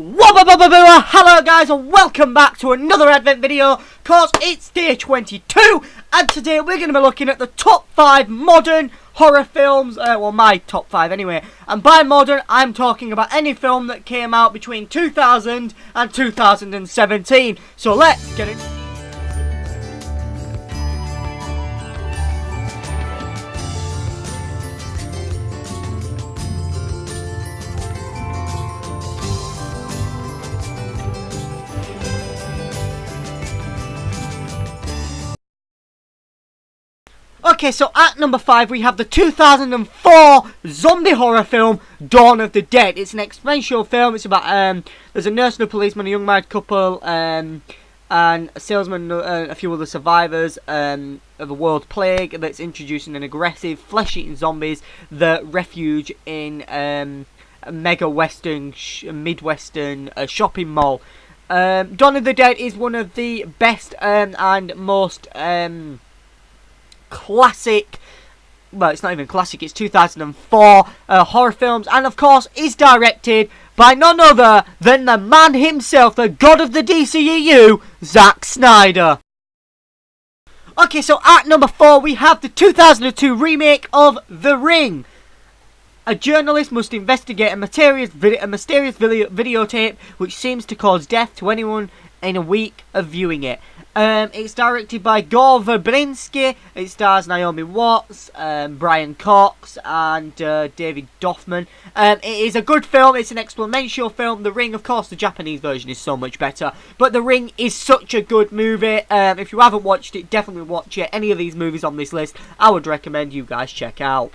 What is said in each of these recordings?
Hello guys and welcome back to another Advent video, cause it's day 22 and today we're going to be looking at the top 5 modern horror films, well my top 5 anyway, and by modern I'm talking about any film that came out between 2000 and 2017, so let's get it. Okay, so at number 5 we have the 2004 zombie horror film Dawn of the Dead. It's an experiential film. It's about there's a nurse and a policeman, a young married couple, and a salesman, a few other survivors of a world plague that's introducing an aggressive flesh-eating zombies that refuge in a mega western midwestern shopping mall. Dawn of the Dead is one of the best and most classic, well it's not even classic, it's 2004 horror films, and of course is directed by none other than the man himself, the god of the DCEU, Zack Snyder. Okay, so at number 4 we have the 2002 remake of The Ring. A journalist must investigate a mysterious videotape which seems to cause death to anyone in a week of viewing it. It's directed by Gore Verbinski. It stars Naomi Watts, Brian Cox, and David Doffman. It is a good film. It's an experimental film. The Ring, of course, the Japanese version is so much better, but The Ring is such a good movie. If you haven't watched it, definitely watch it. Any of these movies on this list, I would recommend you guys check out.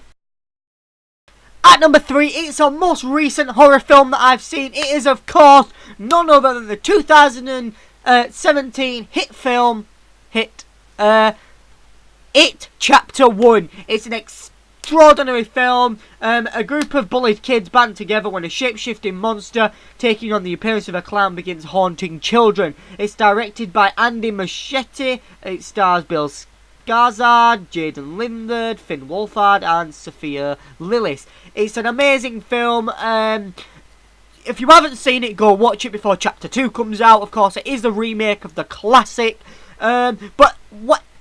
At number 3, it's our most recent horror film that I've seen. It is, of course, none other than the 2017 hit film, It Chapter 1. It's an extraordinary film. A group of bullied kids band together when a shape-shifting monster taking on the appearance of a clown begins haunting children. It's directed by Andy Muschietti. It stars Bill Skarsgård, Jaden Lindberg, Finn Wolfhard, and Sophia Lillis. It's an amazing film. If you haven't seen it, go watch it before Chapter 2 comes out. Of course, it is the remake of the classic. But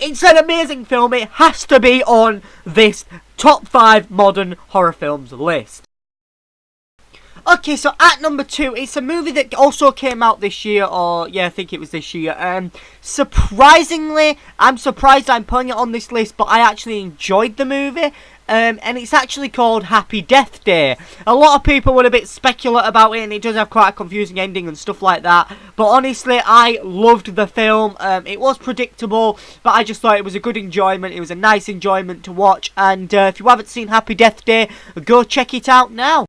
it's an amazing film. It has to be on this top 5 modern horror films list. Okay, so at number 2, it's a movie that also came out this year, or yeah, I think it was this year. Surprisingly, I'm surprised I'm putting it on this list, but I actually enjoyed the movie. And it's actually called Happy Death Day. A lot of people were a bit speculative about it, and it does have quite a confusing ending and stuff like that. But honestly, I loved the film. It was predictable, but I just thought it was a good enjoyment. It was a nice enjoyment to watch. And if you haven't seen Happy Death Day, go check it out now.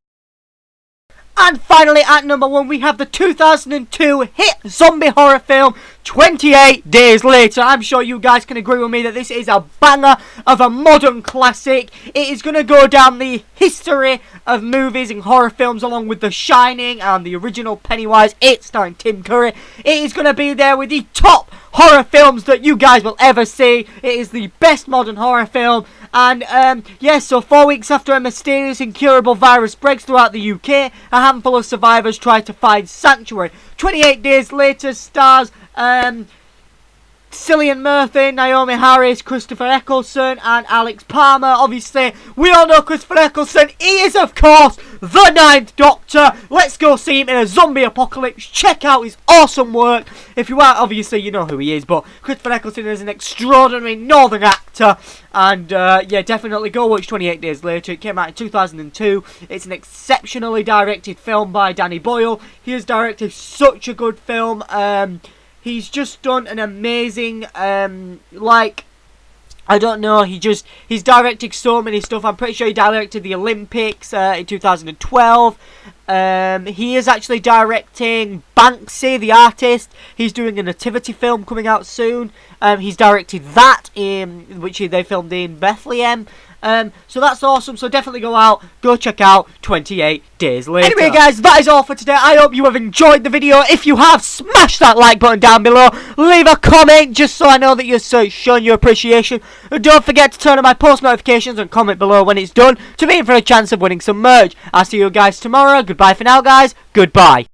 And finally, at number 1, we have the 2002 hit zombie horror film, 28 Days Later. I'm sure you guys can agree with me that this is a banger of a modern classic. It is going to go down the history of movies and horror films, along with The Shining and the original Pennywise, It starring Tim Curry. It is going to be there with the top horror films that you guys will ever see. It is the best modern horror film. And so 4 weeks after a mysterious incurable virus breaks throughout the UK, a handful of survivors try to find sanctuary. 28 Days Later stars Cillian Murphy, Naomi Harris, Christopher Eccleston, and Alex Palmer. Obviously, we all know Christopher Eccleston. He is, of course, the Ninth Doctor. Let's go see him in a zombie apocalypse. Check out his awesome work. If you are, obviously, you know who he is, but Christopher Eccleston is an extraordinary northern actor. And, yeah, definitely go watch 28 Days Later. It came out in 2002. It's an exceptionally directed film by Danny Boyle. He has directed such a good film. He's just done an amazing, I don't know, he's directed so many stuff. I'm pretty sure he directed the Olympics in 2012. He is actually directing Banksy, the artist. He's doing a nativity film coming out soon. He's directed that, which they filmed in Bethlehem. So that's awesome. So definitely go check out 28 Days Later. Anyway guys, that is all for today. I hope you have enjoyed the video. If you have, smash that like button down below. Leave a comment just so I know that you're showing your appreciation. And don't forget to turn on my post notifications and comment below when it's done to be in for a chance of winning some merch. I'll see you guys tomorrow. Goodbye for now guys. Goodbye.